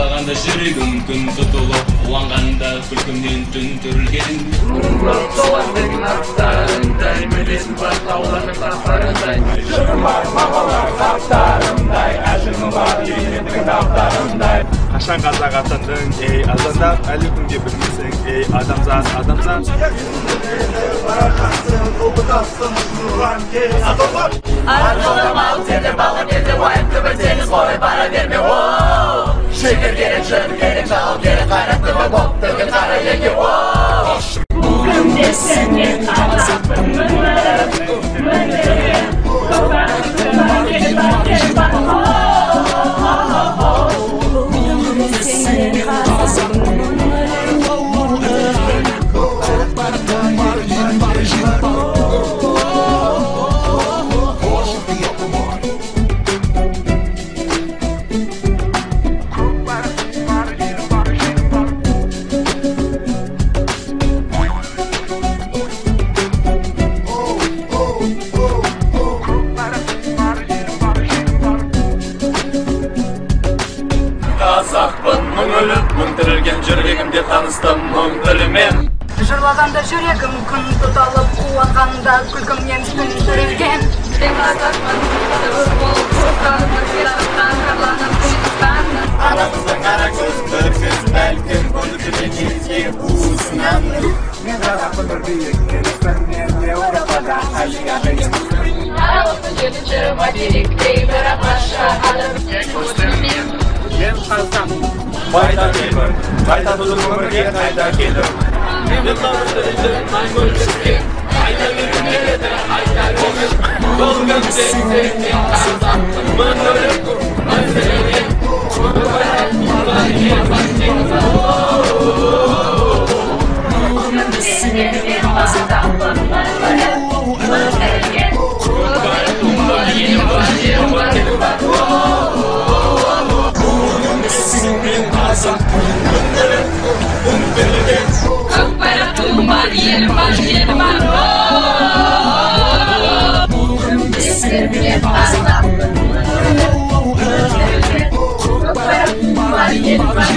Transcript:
Жырлағанда жүрегім күн тұтылып, қуанғанда күлкімнен түн түрілген. Ұрылып толандың аттарындай, мінезін бар таулардың тақтарындай. Жырым бар мағалар қаптарындай, әжімі бар елінің таптарындай. Қашан қазақ атандың, ей азандап, әлі күнге білмесің, ей адамзат, адамзат. Арқылым ау теді, балы берді, уайым түбір теңіз қой, бара берме, оу. Шекер керек, жыр керек, жау керек, қайраттымы боп, төгін қара еге, оу. Бүгінде сенен қазақпын мініп, көпәктің келіп, бүгінде сенен қазақпын Қазақпын мың өліп, мың тірілген жүрегімде таныстым мың өлімен. Жырлағанда жүрегім күн тұталып, қуанғанда күлкімнен түн түрілген. Мен қазақпын, тәуір болып, жоқтанып, жастықтан қарланып, қиындықтан. Анамыздың қара көз, көріксіз бәлкім, көріксіз кезге уысынан. Мен қазақпын бір биікке, мен Еуропада, Азияда Аралықты жетінші материктей, бірақ басша алып. Мен қазақстан, байда келмін, қайта тұзым өмірге қайта келдім. Мен наурызды жүріп, маңгөлдікке, қайта келгім келеді, қайта келгім. Бұл күнде сенен қазақпын, мың өліп, мың тірілген, Көк байрақтың бар, елім бар, елім бар. Бүгінде сенен қазақпын, көк байрақтың бар, елім бар.